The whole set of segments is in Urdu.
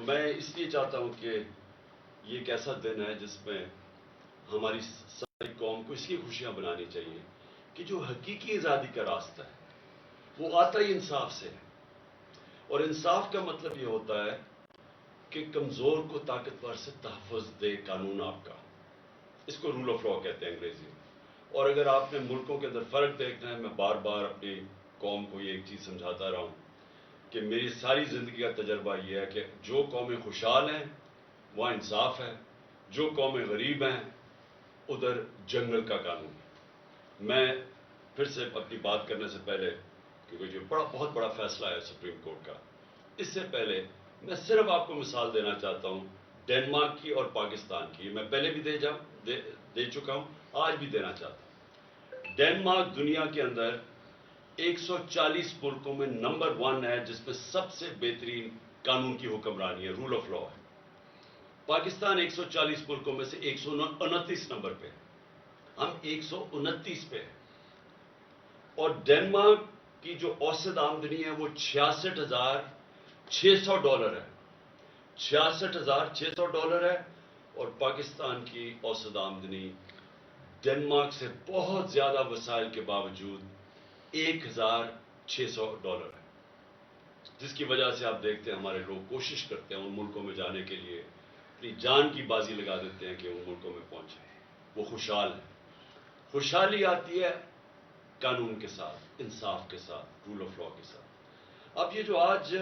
تو میں اس لیے چاہتا ہوں کہ یہ ایک ایسا دن ہے جس میں ہماری ساری قوم کو اس لیے خوشیاں بنانی چاہیے کہ جو حقیقی آزادی کا راستہ ہے وہ آتا ہی انصاف سے ہے. اور انصاف کا مطلب یہ ہوتا ہے کہ کمزور کو طاقتور سے تحفظ دے قانون آپ کا. اس کو رول آف لا کہتے ہیں انگریزی میں. اور اگر آپ نے ملکوں کے اندر فرق دیکھنا ہے، میں بار بار اپنی قوم کو یہ ایک چیز سمجھاتا رہا ہوں کہ میری ساری زندگی کا تجربہ یہ ہے کہ جو قومیں خوشحال ہیں وہاں انصاف ہے، جو قومیں غریب ہیں ادھر جنگل کا قانون ہے. میں پھر سے اپنی بات کرنے سے پہلے، کیونکہ جو بہت بڑا فیصلہ ہے سپریم کورٹ کا، اس سے پہلے میں صرف آپ کو مثال دینا چاہتا ہوں ڈنمارک کی اور پاکستان کی. میں پہلے بھی دے چکا ہوں، آج بھی دینا چاہتا ہوں. ڈنمارک دنیا کے اندر 140 ملکوں میں نمبر 1 ہے جس میں سب سے بہترین قانون کی حکمرانی ہے، رول آف لا ہے. پاکستان 140 ملکوں میں سے 129 نمبر پہ، ہم 129 پہ ہیں. اور ڈنمارک کی جو اوسط آمدنی ہے وہ $66,600 ہے. $66,600 ہے. اور پاکستان کی اوسط آمدنی ڈنمارک سے بہت زیادہ وسائل کے باوجود $1,600 ہے. جس کی وجہ سے آپ دیکھتے ہیں ہمارے لوگ کوشش کرتے ہیں ان ملکوں میں جانے کے لیے، اپنی جان کی بازی لگا دیتے ہیں کہ ان ملکوں میں پہنچے. وہ خوشحال ہیں. خوشحالی آتی ہے قانون کے ساتھ، انصاف کے ساتھ، رول آف لا کے ساتھ. اب یہ جو آج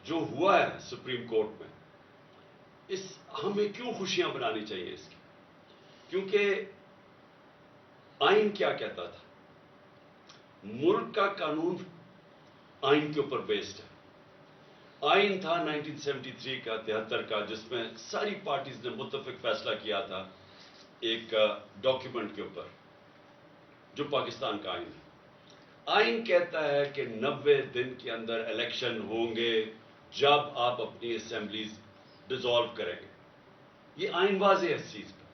جو ہوا ہے سپریم کورٹ میں، ہمیں کیوں خوشیاں منانی چاہیے اس کی؟ کیونکہ آئین کیا کہتا تھا؟ ملک کا قانون آئین کے اوپر بیسڈ ہے. آئین تھا 1973 کا، 73 کا، جس میں ساری پارٹیز نے متفق فیصلہ کیا تھا ایک ڈاکیومنٹ کے اوپر جو پاکستان کا آئین ہے. آئین کہتا ہے کہ 90 دن کے اندر الیکشن ہوں گے جب آپ اپنی اسمبلیز ڈیزالو کریں گے. یہ آئین واضح ہے اس چیز کا.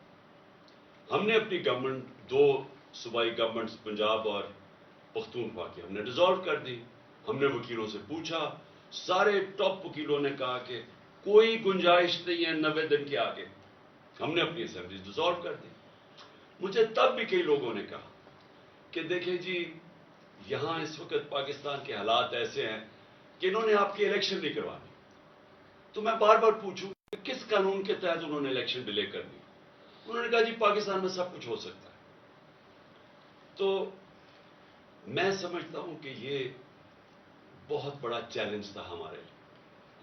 ہم نے اپنی گورنمنٹ، 2 صوبائی گورنمنٹس پنجاب اور پختونخوا کی ہم نے ڈیزالو کر دی. ہم نے وکیلوں سے پوچھا، سارے ٹاپ وکیلوں نے کہا کہ کوئی گنجائش نہیں ہے 90 دن کے آگے. ہم نے اپنی اسمبلیز ڈیزالو کر دی. مجھے تب بھی کئی لوگوں نے کہا کہ دیکھیں جی یہاں اس وقت پاکستان کے حالات ایسے ہیں کہ انہوں نے آپ کی الیکشن نہیں کروانی. تو میں بار بار پوچھوں کہ کس قانون کے تحت انہوں نے الیکشن ڈیلے کر دی؟ انہوں نے کہا جی پاکستان میں سب کچھ ہو سکتا ہے. تو میں سمجھتا ہوں کہ یہ بہت بڑا چیلنج تھا ہمارے لیے.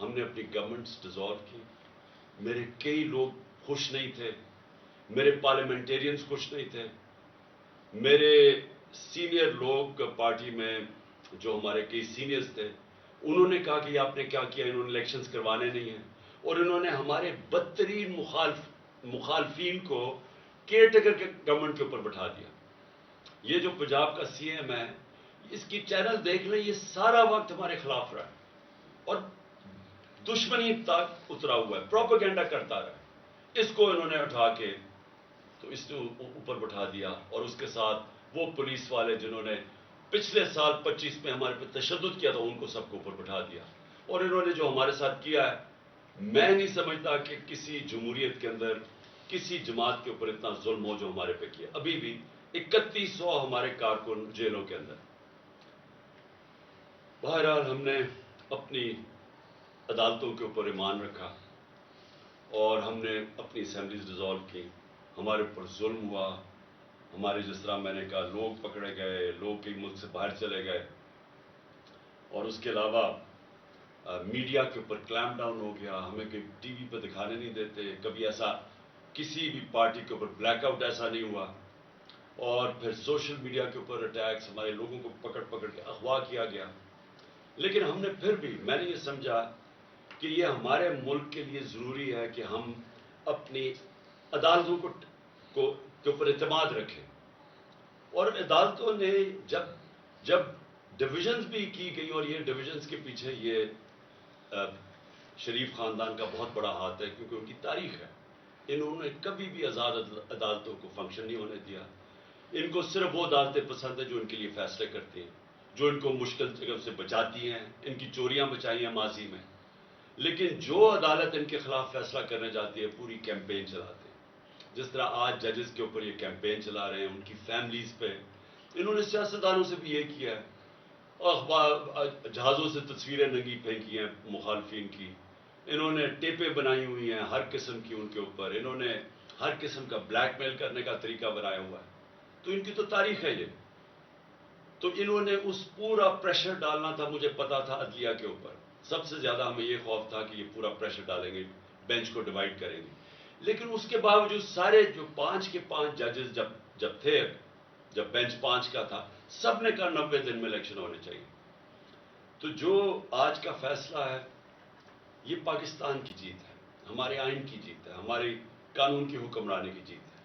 ہم نے اپنی گورنمنٹس ڈیزالو کی. میرے کئی لوگ خوش نہیں تھے، میرے پارلیمنٹیرینز خوش نہیں تھے، میرے سینئر لوگ پارٹی میں جو ہمارے کئی سینئرز تھے انہوں نے کہا کہ یہ آپ نے کیا کیا، انہوں نے الیکشنز کروانے نہیں ہیں. اور انہوں نے ہمارے بدترین مخالفین کو کیئر ٹیکر کے گورنمنٹ کے اوپر بٹھا دیا. یہ جو پنجاب کا سی ایم ہے، اس کی چینل دیکھ لیں، یہ سارا وقت ہمارے خلاف رہا ہے اور دشمنی تک اترا ہوا ہے، پروپیگنڈا کرتا رہا ہے. اس کو انہوں نے اٹھا کے تو اس نے اوپر بٹھا دیا. اور اس کے ساتھ وہ پولیس والے جنہوں نے پچھلے سال 25 میں ہمارے پہ تشدد کیا تھا ان کو سب کو اوپر بٹھا دیا. اور انہوں نے جو ہمارے ساتھ کیا ہے، میں نہیں سمجھتا کہ کسی جمہوریت کے اندر کسی جماعت کے اوپر اتنا ظلم ہو جو ہمارے پہ کیا. ابھی بھی 3100 ہمارے کارکن جیلوں کے اندر. بہرحال ہم نے اپنی عدالتوں کے اوپر ایمان رکھا اور ہم نے اپنی اسمبلیز ڈیزالو کی. ہمارے اوپر ظلم ہوا، ہمارے جس طرح میں نے کہا لوگ پکڑے گئے، لوگ کئی ملک سے باہر چلے گئے. اور اس کے علاوہ میڈیا کے اوپر کلیمپ ڈاؤن ہو گیا. ہمیں کہیں ٹی وی پہ دکھانے نہیں دیتے. کبھی ایسا کسی بھی پارٹی کے اوپر بلیک آؤٹ ایسا نہیں ہوا. اور پھر سوشل میڈیا کے اوپر اٹیکس، ہمارے لوگوں کو پکڑ کے اغوا کیا گیا. لیکن ہم نے پھر بھی، میں نے یہ سمجھا کہ یہ ہمارے ملک کے لیے ضروری ہے کہ ہم اپنی عدالتوں کے اوپر اعتماد رکھیں. اور عدالتوں نے جب ڈویژنز بھی کی گئی، اور یہ ڈویژنز کے پیچھے یہ شریف خاندان کا بہت بڑا ہاتھ ہے کیونکہ ان کی تاریخ ہے. انہوں نے کبھی بھی آزاد عدالتوں کو فنکشن نہیں ہونے دیا. ان کو صرف وہ عدالتیں پسند ہیں جو ان کے لیے فیصلے کرتی ہیں، جو ان کو مشکل جگہ سے بچاتی ہیں. ان کی چوریاں بچائی ہیں ماضی میں. لیکن جو عدالت ان کے خلاف فیصلہ کرنے جاتی ہے پوری کیمپین چلاتے ہیں. جس طرح آج ججز کے اوپر یہ کیمپین چلا رہے ہیں ان کی فیملیز پہ. انہوں نے سیاستدانوں سے بھی یہ کیا ہے, جہازوں سے تصویریں ننگی پھینکی ہیں مخالفین کی, انہوں نے ٹیپیں بنائی ہوئی ہیں ہر قسم کی ان کے اوپر, انہوں نے ہر قسم کا بلیک میل کرنے کا طریقہ بنایا ہوا ہے. تو ان کی تو تاریخ ہے یہ. تو انہوں نے اس پورا پریشر ڈالنا تھا, مجھے پتا تھا عدلیہ کے اوپر سب سے زیادہ ہمیں یہ خوف تھا کہ یہ پورا پریشر ڈالیں گے, بینچ کو ڈیوائڈ کریں گے. لیکن اس کے باوجود سارے جو 5 کے 5 ججز جب تھے, جب بینچ 5 کا تھا, سب نے کہا 90 دن میں الیکشن ہونے چاہیے. تو جو آج کا فیصلہ ہے یہ پاکستان کی جیت ہے, ہمارے آئین کی جیت ہے, ہماری قانون کی حکمرانی کی جیت ہے.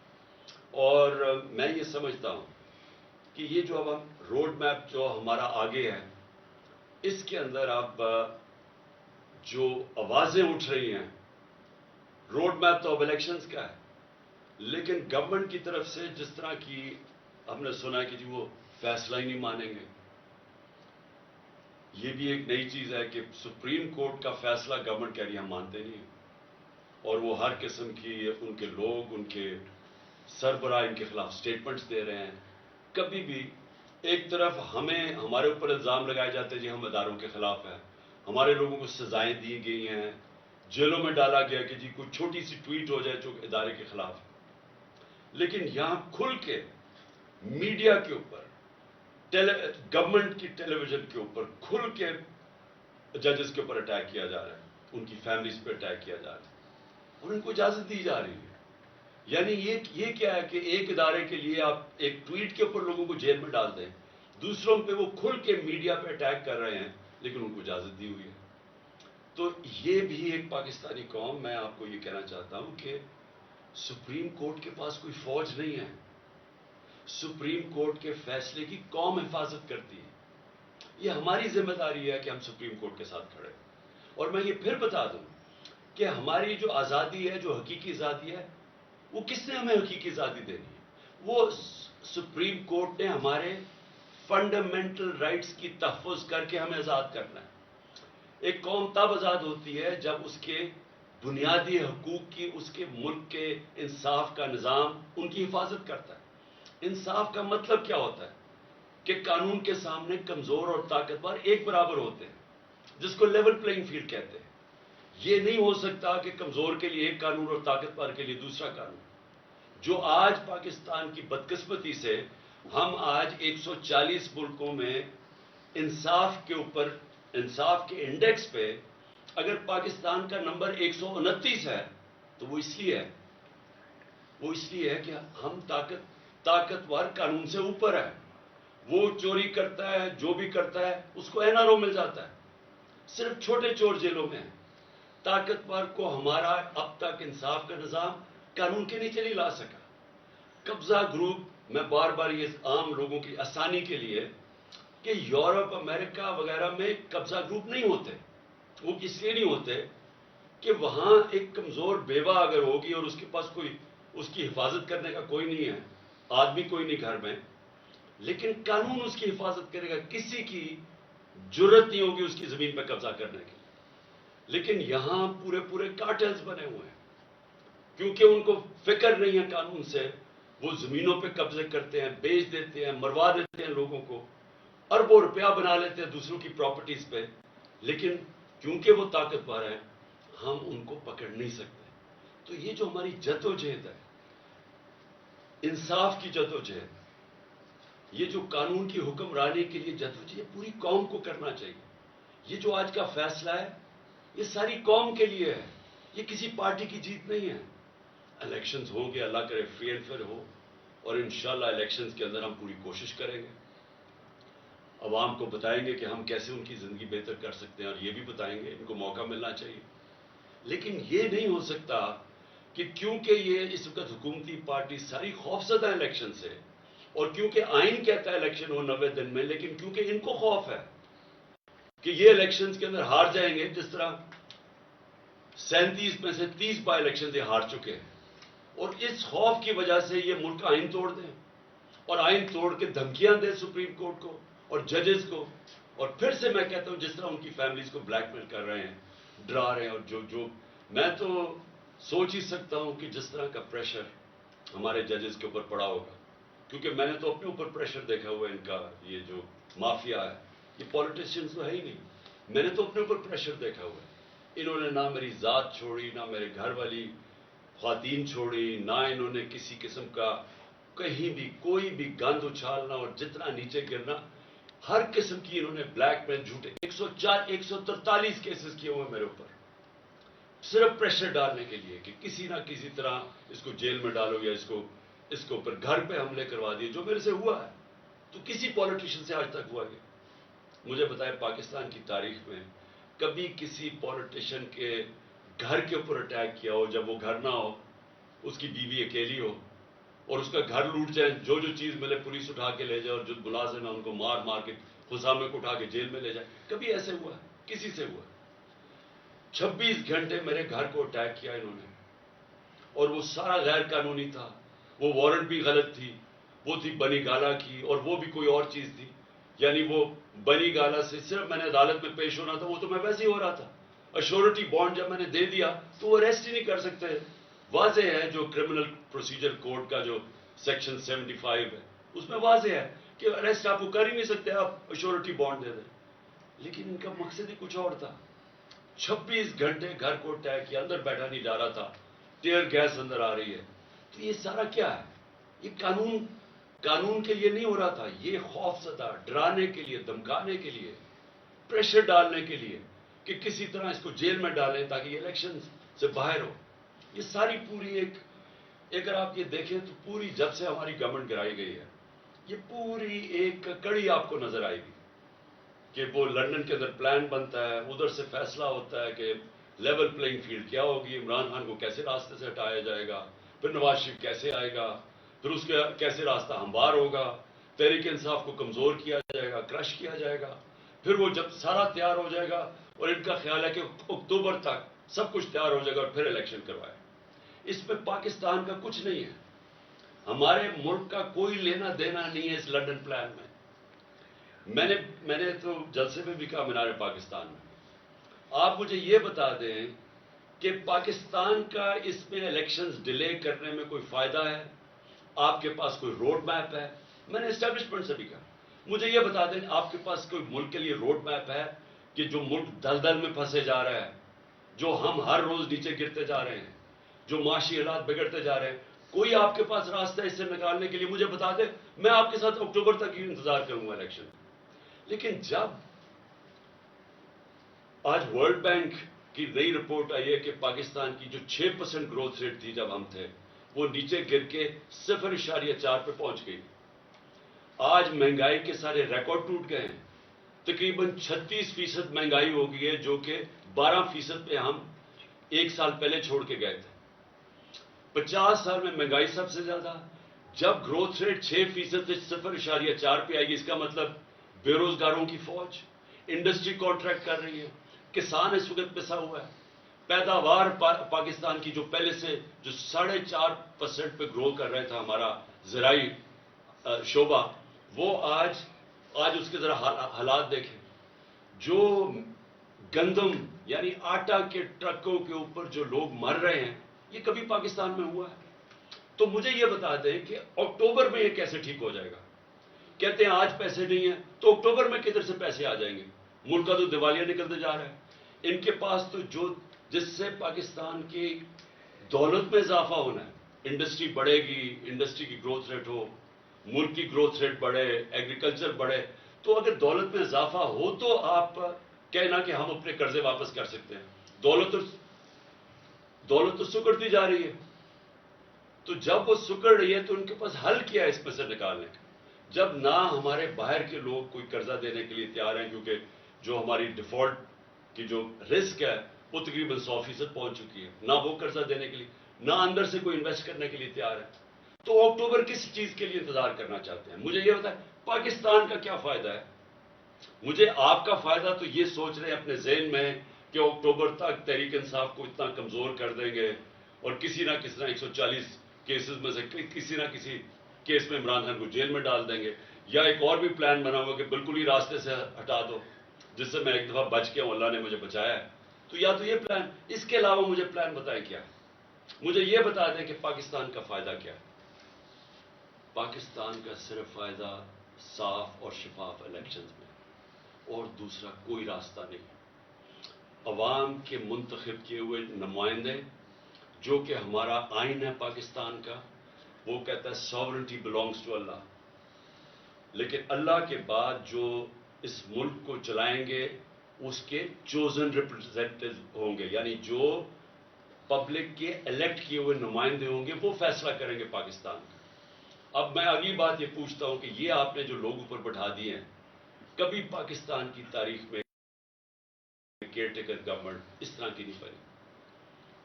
اور میں یہ سمجھتا ہوں کہ یہ جو اب ہم روڈ میپ جو ہمارا آگے ہے, اس کے اندر اب جو آوازیں اٹھ رہی ہیں, روڈ میپ تو اب الیکشنز کا ہے, لیکن گورنمنٹ کی طرف سے جس طرح کی ہم نے سنا ہے کہ جی وہ فیصلہ ہی نہیں مانیں گے. یہ بھی ایک نئی چیز ہے کہ سپریم کورٹ کا فیصلہ گورنمنٹ کہہ رہی ہے ہم مانتے نہیں ہیں, اور وہ ہر قسم کی ان کے لوگ, ان کے سربراہ ان کے خلاف سٹیٹمنٹس دے رہے ہیں. کبھی بھی ایک طرف ہمارے اوپر الزام لگائے جاتے ہیں جی ہم اداروں کے خلاف ہیں, ہمارے لوگوں کو سزائیں دی گئی ہیں, جیلوں میں ڈالا گیا کہ جی کوئی چھوٹی سی ٹویٹ ہو جائے جو ادارے کے خلاف ہے. لیکن یہاں کھل کے میڈیا کے اوپر, گورنمنٹ کی ٹیلی ویژن کے اوپر کھل کے ججز کے اوپر اٹیک کیا جا رہا ہے, ان کی فیملیز پہ اٹیک کیا جا رہا ہے, اور ان کو اجازت دی جا رہی ہے. یعنی یہ کیا ہے کہ ایک ادارے کے لیے آپ ایک ٹویٹ کے اوپر لوگوں کو جیل میں ڈال دیں, دوسروں پہ وہ کھل کے میڈیا پہ اٹیک کر رہے ہیں, لیکن ان کو اجازت دی ہوئی ہے. تو یہ بھی ایک پاکستانی قوم, میں آپ کو یہ کہنا چاہتا ہوں کہ سپریم کورٹ کے پاس کوئی فوج نہیں ہے, سپریم کورٹ کے فیصلے کی قوم حفاظت کرتی ہے. یہ ہماری ذمہ داری ہے کہ ہم سپریم کورٹ کے ساتھ کھڑے. اور میں یہ پھر بتا دوں کہ ہماری جو آزادی ہے, جو حقیقی آزادی ہے, وہ کس نے ہمیں حقیقی آزادی دینی ہے؟ وہ سپریم کورٹ نے ہمارے فنڈامنٹل رائٹس کی تحفظ کر کے ہمیں آزاد کرنا ہے. ایک قوم تب آزاد ہوتی ہے جب اس کے بنیادی حقوق کی, اس کے ملک کے انصاف کا نظام ان کی حفاظت کرتا ہے. انصاف کا مطلب کیا ہوتا ہے کہ قانون کے سامنے کمزور اور طاقتور ایک برابر ہوتے ہیں, جس کو لیول پلینگ فیلڈ کہتے ہیں. یہ نہیں ہو سکتا کہ کمزور کے لیے ایک قانون اور طاقتور کے لیے دوسرا قانون. جو آج پاکستان کی بدقسمتی سے ہم آج 140 ملکوں میں انصاف کے اوپر, انصاف کے انڈیکس پہ اگر پاکستان کا نمبر 129 ہے تو وہ اس لیے ہے کہ ہم طاقتور قانون سے اوپر ہے. وہ چوری کرتا ہے, جو بھی کرتا ہے اس کو این آر او مل جاتا ہے. صرف چھوٹے چور جیلوں میں ہیں. طاقتور کو ہمارا اب تک انصاف کا نظام قانون کے نیچے نہیں لا سکا. قبضہ گروپ, میں بار بار یہ عام لوگوں کی آسانی کے لیے کہ یورپ, امریکہ وغیرہ میں قبضہ گروپ نہیں ہوتے. وہ اس لیے نہیں ہوتے کہ وہاں ایک کمزور بیوہ اگر ہوگی اور اس کے پاس کوئی اس کی حفاظت کرنے کا کوئی نہیں ہے, آدمی کوئی نہیں گھر میں, لیکن قانون اس کی حفاظت کرے گا. کسی کی جرت نہیں ہوگی اس کی زمین پہ قبضہ کرنے کی. لیکن یہاں پورے کارٹلز بنے ہوئے ہیں, کیونکہ ان کو فکر نہیں ہے قانون سے. وہ زمینوں پہ قبضے کرتے ہیں, بیچ دیتے ہیں, مروا دیتے ہیں لوگوں کو, اربوں روپیہ بنا لیتے ہیں دوسروں کی پراپرٹیز پہ. لیکن کیونکہ وہ طاقتور ہیں ہم ان کو پکڑ نہیں سکتے. تو یہ جو ہماری جدوجہد ہے, انصاف کی جدوجہد, یہ جو قانون کی حکمرانی کے لیے جدوجہد پوری قوم کو کرنا چاہیے. یہ جو آج کا فیصلہ ہے یہ ساری قوم کے لیے ہے, یہ کسی پارٹی کی جیت نہیں ہے. الیکشنز ہوں گے, اللہ کرے فری اینڈ فیئر ہو, اور انشاءاللہ الیکشنز کے اندر ہم پوری کوشش کریں گے, عوام کو بتائیں گے کہ ہم کیسے ان کی زندگی بہتر کر سکتے ہیں, اور یہ بھی بتائیں گے ان کو موقع ملنا چاہیے. لیکن یہ نہیں ہو سکتا کہ کیونکہ یہ اس وقت حکومتی پارٹی ساری خوفزدہ ہے الیکشن سے, اور کیونکہ آئین کہتا ہے الیکشن ہو 90 دن میں, لیکن کیونکہ ان کو خوف ہے کہ یہ الیکشنز کے اندر ہار جائیں گے, جس طرح 37 میں سے 30 بائی الیکشن یہ ہار چکے ہیں, اور اس خوف کی وجہ سے یہ ملک کا آئین توڑ دیں, اور آئین توڑ کے دھمکیاں دیں سپریم کورٹ کو اور ججز کو. اور پھر سے میں کہتا ہوں جس طرح ان کی فیملیز کو بلیک میل کر رہے ہیں, ڈرا رہے ہیں. اور جو میں تو سوچ ہی سکتا ہوں کہ جس طرح کا پریشر ہمارے ججز کے اوپر پڑا ہوگا, کیونکہ میں نے تو اپنے اوپر پریشر دیکھا ہوا ہے. ان کا یہ جو مافیا ہے, یہ پولیٹیشینز تو ہے ہی نہیں, میں نے تو اپنے اوپر پریشر دیکھا ہوا ہے. انہوں نے نہ میری ذات چھوڑی, نہ میرے گھر والی خواتین چھوڑی, نہ انہوں نے کسی قسم کا کہیں بھی کوئی بھی گند اچھالنا اور جتنا نیچے گرنا, ہر قسم کی انہوں نے بلیک میل, جھوٹے 143 کیسز کیے ہوئے میرے اوپر, صرف پریشر ڈالنے کے لیے کہ کسی نہ کسی طرح اس کو جیل میں ڈالو یا اس کے اوپر گھر پہ حملے کروا دیے, جو میرے سے ہوا ہے. تو کسی پولیٹیشین سے آج تک ہوا گیا؟ مجھے بتائے پاکستان کی تاریخ میں کبھی کسی پولیٹیشین کے گھر کے اوپر اٹیک کیا ہو جب وہ گھر نہ ہو, اس کی بیوی اکیلی ہو, اور اس کا گھر لوٹ جائے, جو چیز ملے پولیس اٹھا کے لے جائے, اور جو ملازم ہیں ان کو مار مار کے خسامے کو اٹھا کے جیل میں لے جائے؟ کبھی ایسے ہوا ہے؟ کسی سے ہوا؟ 26 گھنٹے میرے گھر کو اٹیک کیا انہوں نے, اور وہ سارا غیر قانونی تھا. وہ وارنٹ بھی غلط تھی, وہ تھی بنی گالا کی, اور وہ بھی کوئی اور چیز تھی. یعنی وہ بنی گالا سے صرف میں نے عدالت میں پیش ہونا تھا, وہ تو میں ویسے ہی ہو رہا تھا. ایشورٹی بانڈ جب میں نے دے دیا تو وہ ریسٹ ہی نہیں کر سکتے. واضح ہے جو کرمنل پروسیجر کوڈ کا جو سیکشن 75 ہے, اس میں واضح ہے کہ اریسٹ آپ کو کر ہی نہیں سکتے, آپ ایشورٹی بانڈ دے دیں. لیکن ان کا مقصد ہی کچھ اور تھا. 26 گھنٹے گھر کو اٹیک کیا, اندر بیٹھا نہیں جا رہا تھا, ٹیئر گیس اندر آ رہی ہے. تو یہ سارا کیا ہے؟ یہ قانون کے لیے نہیں ہو رہا تھا, یہ خوف زدہ, ڈرانے کے لیے, دھمکانے کے لیے, پریشر ڈالنے کے لیے کہ کسی طرح اس کو جیل میں ڈالیں تاکہ یہ الیکشن سے باہر ہو. یہ ساری پوری اگر آپ یہ دیکھیں تو پوری جب سے ہماری گورنمنٹ گرائی گئی ہے, یہ پوری ایک کڑی آپ کو نظر آئے گی کہ وہ لندن کے اندر پلان بنتا ہے, ادھر سے فیصلہ ہوتا ہے کہ لیول پلینگ فیلڈ کیا ہوگی, عمران خان کو کیسے راستے سے ہٹایا جائے گا, پھر نواز شریف کیسے آئے گا, پھر اس کا کیسے راستہ ہموار ہوگا, تحریک انصاف کو کمزور کیا جائے گا, کرش کیا جائے گا. پھر وہ جب سارا تیار ہو جائے گا, اور ان کا خیال ہے کہ اکتوبر تک سب کچھ تیار ہو جائے گا اور پھر الیکشن کروائے. اس میں پاکستان کا کچھ نہیں ہے, ہمارے ملک کا کوئی لینا دینا نہیں ہے اس لنڈن پلان میں. میں نے تو جلسے میں بھی کہا مینار پاکستان میں, آپ مجھے یہ بتا دیں کہ پاکستان کا اس میں الیکشنز ڈیلے کرنے میں کوئی فائدہ ہے؟ آپ کے پاس کوئی روڈ میپ ہے؟ میں نے اسٹیبلشمنٹ سے بھی کہا, مجھے یہ بتا دیں آپ کے پاس کوئی ملک کے لیے روڈ میپ ہے کہ جو ملک دلدل میں پھنسے جا رہا ہے, جو ہم ہر روز نیچے گرتے جا رہے ہیں, جو معاشی حالات بگڑتے جا رہے ہیں, کوئی آپ کے پاس راستہ اس سے نکالنے کے لیے مجھے بتا دیں, میں آپ کے ساتھ اکتوبر تک ہی انتظار کروں گا الیکشن. لیکن جب آج ورلڈ بینک کی نئی رپورٹ آئی ہے کہ پاکستان کی جو 6% گروتھ ریٹ تھی جب ہم تھے, وہ نیچے گر کے 0.4 پہ پہنچ گئی. آج مہنگائی کے سارے ریکارڈ ٹوٹ گئے ہیں, تقریباً 36% مہنگائی ہو گئی ہے, جو کہ 12% پہ ہم ایک سال پہلے چھوڑ کے گئے تھے. 50 سال میں مہنگائی سب سے زیادہ. جب گروتھ ریٹ 6% سے 0.4 پہ آئے گی, اس کا مطلب بے روزگاروں کی فوج, انڈسٹری کانٹریکٹ کر رہی ہے, کسان اس وقت پسا ہوا ہے. پیداوار پاکستان کی جو پہلے سے جو 4.5% پہ گرو کر رہا تھا ہمارا زرعی شعبہ, وہ آج اس کے ذرا حالات دیکھیں. جو گندم یعنی آٹا کے ٹرکوں کے اوپر جو لوگ مر رہے ہیں, یہ کبھی پاکستان میں ہوا ہے؟ تو مجھے یہ بتا دیں کہ اکتوبر میں یہ کیسے ٹھیک ہو جائے گا؟ کہتے ہیں آج پیسے نہیں ہیں, تو اکتوبر میں کدھر سے پیسے آ جائیں گے؟ ملک کا تو دیوالیہ نکلتے جا رہا ہے. ان کے پاس تو جس سے پاکستان کی دولت میں اضافہ ہونا ہے, انڈسٹری بڑھے گی, انڈسٹری کی گروتھ ریٹ ہو, ملک کی گروتھ ریٹ بڑھے, ایگریکلچر بڑھے, تو اگر دولت میں اضافہ ہو تو آپ کہنا کہ ہم اپنے قرضے واپس کر سکتے ہیں. دولت تو سکڑتی جا رہی ہے. تو جب وہ سکڑ رہی ہے تو ان کے پاس حل کیا ہے اس میں سے نکالنے کا؟ جب نہ ہمارے باہر کے لوگ کوئی قرضہ دینے کے لیے تیار ہیں, کیونکہ جو ہماری ڈیفالٹ کی جو رسک ہے وہ تقریباً 100% پہنچ چکی ہے, نہ وہ قرضہ دینے کے لیے, نہ اندر سے کوئی انویسٹ کرنے کے لیے تیار ہے. تو اکتوبر کس چیز کے لیے انتظار کرنا چاہتے ہیں؟ مجھے یہ بتائیں, پاکستان کا کیا فائدہ ہے؟ مجھے آپ کا فائدہ تو یہ سوچ رہے ہیں اپنے ذہن میں کہ اکتوبر تک تحریک انصاف کو اتنا کمزور کر دیں گے اور کسی نہ کسی طرح 140 کیسز میں سے کسی نہ کسی کیس میں عمران خان کو جیل میں ڈال دیں گے, یا ایک اور بھی پلان بنا ہوا کہ بالکل ہی راستے سے ہٹا دو, جس سے میں ایک دفعہ بچ کے ہوں, اللہ نے مجھے بچایا ہے. تو یا تو یہ پلان، اس کے علاوہ مجھے پلان بتائیں کیا ہے. مجھے یہ بتا دیں کہ پاکستان کا فائدہ کیا ہے. پاکستان کا صرف فائدہ صاف اور شفاف الیکشنز میں، اور دوسرا کوئی راستہ نہیں. عوام کے منتخب کیے ہوئے نمائندے، جو کہ ہمارا آئین ہے پاکستان کا، وہ کہتا ہے ساورنٹی بلانگس ٹو اللہ. لیکن اللہ کے بعد جو اس ملک کو چلائیں گے اس کے چوزن ریپرزینٹیو ہوں گے، یعنی جو پبلک کے الیکٹ کیے ہوئے نمائندے ہوں گے، وہ فیصلہ کریں گے پاکستان کا. اب میں اگلی بات یہ پوچھتا ہوں کہ یہ آپ نے جو لوگ اوپر بٹھا دیے ہیں، کبھی پاکستان کی تاریخ میں کیئر ٹیکر گورنمنٹ اس طرح کی نہیں بنی.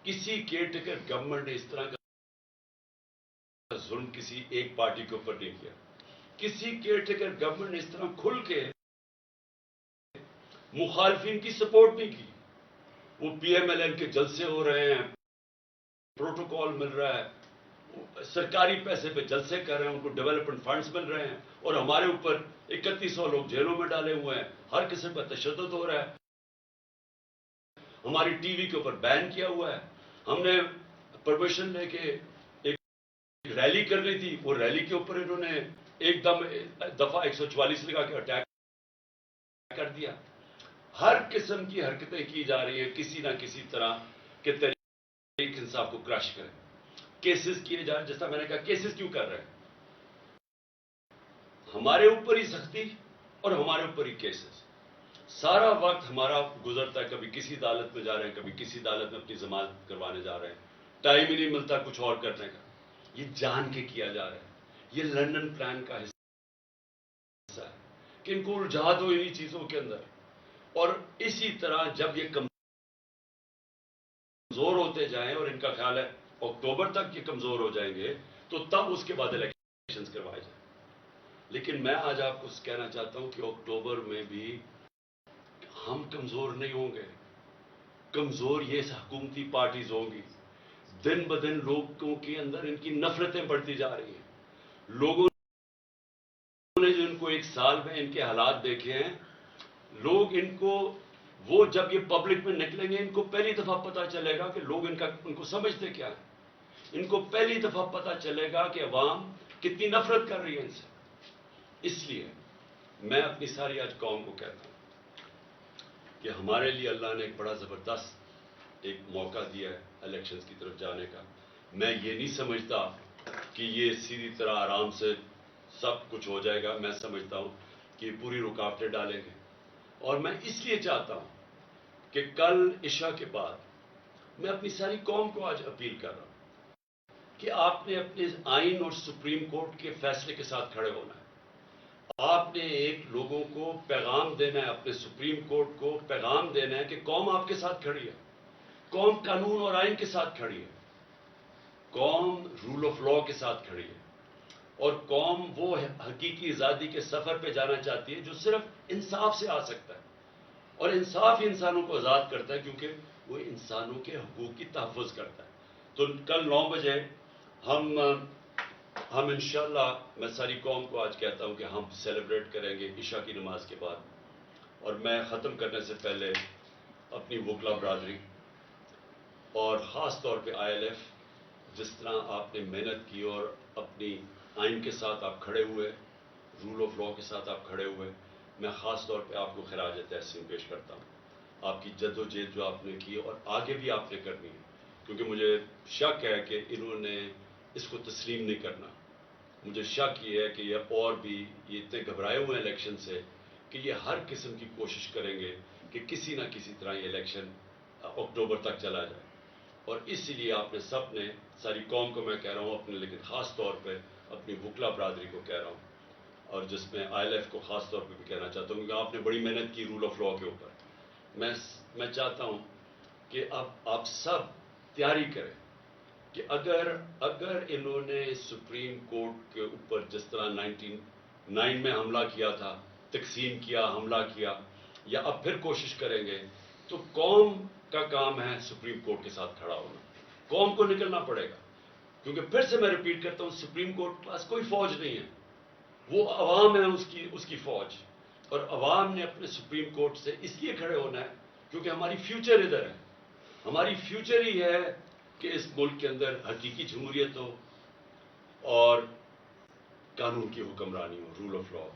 کسی کیئر ٹیکر گورنمنٹ نے اس طرح کا ظلم کسی ایک پارٹی کے اوپر نہیں کیا. کسی کیئر ٹیکر گورنمنٹ نے اس طرح کھل کے مخالفین کی سپورٹ نہیں کی. وہ پی ایم ایل این کے جلسے ہو رہے ہیں، پروٹوکول مل رہا ہے، سرکاری پیسے پہ جلسے کر رہے ہیں، ان کو ڈیولپمنٹ فنڈز مل رہے ہیں، اور ہمارے اوپر 3100 لوگ جیلوں میں ڈالے ہوئے ہیں، ہر قسم کا تشدد ہو رہا ہے. ہماری ٹی وی کے اوپر بین کیا ہوا ہے. ہم نے پرمیشن لے کے ایک ریلی کرنی تھی، وہ ریلی کے اوپر انہوں نے ایک دم دفعہ 144 لگا کے اٹیک کر دیا. ہر قسم کی حرکتیں کی جا رہی ہیں کسی نہ کسی طرح کہ تحریک انصاف کو کرش کریں. کیسز کیے جا رہے ہیں، جیسا میں نے کہا کیسز کیوں کر رہے ہیں؟ ہمارے اوپر ہی سختی اور ہمارے اوپر ہی کیسز. سارا وقت ہمارا گزرتا ہے، کبھی کسی عدالت میں جا رہے ہیں، کبھی کسی عدالت میں اپنی ضمانت کروانے جا رہے ہیں، ٹائم ہی نہیں ملتا کچھ اور کرنے کا. یہ جان کے کیا جا رہا ہے. یہ لندن پلان کا حصہ ہے کہ ان کو الجھا دو انہی چیزوں کے اندر. اور اسی طرح جب یہ کمزور ہوتے جائیں، اور ان کا خیال ہے اکتوبر تک یہ کمزور ہو جائیں گے، تو تب اس کے بعد الیکشنز کروائے جائیں. لیکن میں آج آپ کو کہنا چاہتا ہوں کہ اکتوبر میں بھی ہم کمزور نہیں ہوں گے. کمزور یہ حکومتی پارٹیز ہوں گی. دن بدن لوگوں کے اندر ان کی نفرتیں بڑھتی جا رہی ہیں. لوگوں نے جو ان کو ایک سال میں ان کے حالات دیکھے ہیں، لوگ ان کو، وہ جب یہ پبلک میں نکلیں گے، ان کو پہلی دفعہ پتا چلے گا کہ لوگ ان کو سمجھتے کیا ہیں. ان کو پہلی دفعہ پتا چلے گا کہ عوام کتنی نفرت کر رہی ہے ان سے. اس لیے میں اپنی ساری آج قوم کو کہتا ہوں کہ ہمارے لیے اللہ نے ایک بڑا زبردست ایک موقع دیا ہے الیکشنز کی طرف جانے کا. میں یہ نہیں سمجھتا کہ یہ سیدھی طرح آرام سے سب کچھ ہو جائے گا. میں سمجھتا ہوں کہ پوری رکاوٹیں ڈالیں گے. اور میں اس لیے چاہتا ہوں کہ کل عشاء کے بعد میں اپنی ساری قوم کو آج اپیل کر رہا ہوں کہ آپ نے اپنے آئین اور سپریم کورٹ کے فیصلے کے ساتھ کھڑے ہونا ہے. آپ نے ایک لوگوں کو پیغام دینا ہے، اپنے سپریم کورٹ کو پیغام دینا ہے کہ قوم آپ کے ساتھ کھڑی ہے. قوم قانون اور آئین کے ساتھ کھڑی ہے. قوم رول آف لا کے ساتھ کھڑی ہے. اور قوم وہ حقیقی آزادی کے سفر پہ جانا چاہتی ہے جو صرف انصاف سے آ سکتا ہے. اور انصاف ہی انسانوں کو آزاد کرتا ہے، کیونکہ وہ انسانوں کے حقوق کی تحفظ کرتا ہے. تو کل 9 بجے ہم انشاءاللہ، میں ساری قوم کو آج کہتا ہوں کہ ہم سیلیبریٹ کریں گے عشاء کی نماز کے بعد. اور میں ختم کرنے سے پہلے اپنی وکلا برادری اور خاص طور پہ آئی ایل ایف، جس طرح آپ نے محنت کی اور اپنی آئین کے ساتھ آپ کھڑے ہوئے، رول آف لا کے ساتھ آپ کھڑے ہوئے، میں خاص طور پہ آپ کو خراج تحسین پیش کرتا ہوں. آپ کی جد و جہد جو آپ نے کی اور آگے بھی آپ نے کرنی ہے، کیونکہ مجھے شک ہے کہ انہوں نے اس کو تسلیم نہیں کرنا. مجھے شک یہ ہے کہ یہ اور بھی یہ اتنے گھبرائے ہوئے ہیں الیکشن سے کہ یہ ہر قسم کی کوشش کریں گے کہ کسی نہ کسی طرح یہ الیکشن اکتوبر تک چلا جائے. اور اسی لیے آپ نے سب نے، ساری قوم کو میں کہہ رہا ہوں اپنے، لیکن خاص طور پہ اپنی وکلا برادری کو کہہ رہا ہوں، اور جس میں آئی ایل ایف کو خاص طور پہ بھی کہنا چاہتا ہوں، کیونکہ آپ نے بڑی محنت کی رول آف لا کے اوپر. میں چاہتا ہوں کہ اب آپ سب تیاری کریں کہ اگر انہوں نے سپریم کورٹ کے اوپر جس طرح 99 میں حملہ کیا تھا، تقسیم کیا، حملہ کیا، یا اب پھر کوشش کریں گے، تو قوم کا کام ہے سپریم کورٹ کے ساتھ کھڑا ہونا. قوم کو نکلنا پڑے گا، کیونکہ پھر سے میں ریپیٹ کرتا ہوں، سپریم کورٹ کے پاس کوئی فوج نہیں ہے، وہ عوام ہے اس کی فوج. اور عوام نے اپنے سپریم کورٹ سے اس لیے کھڑے ہونا ہے کیونکہ ہماری فیوچر ادھر ہے. ہماری فیوچر ہی ہے کہ اس ملک کے اندر حقیقی جمہوریت ہو اور قانون کی حکمرانی ہو, رول آف لا.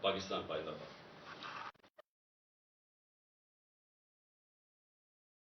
پاکستان پائندہ باد.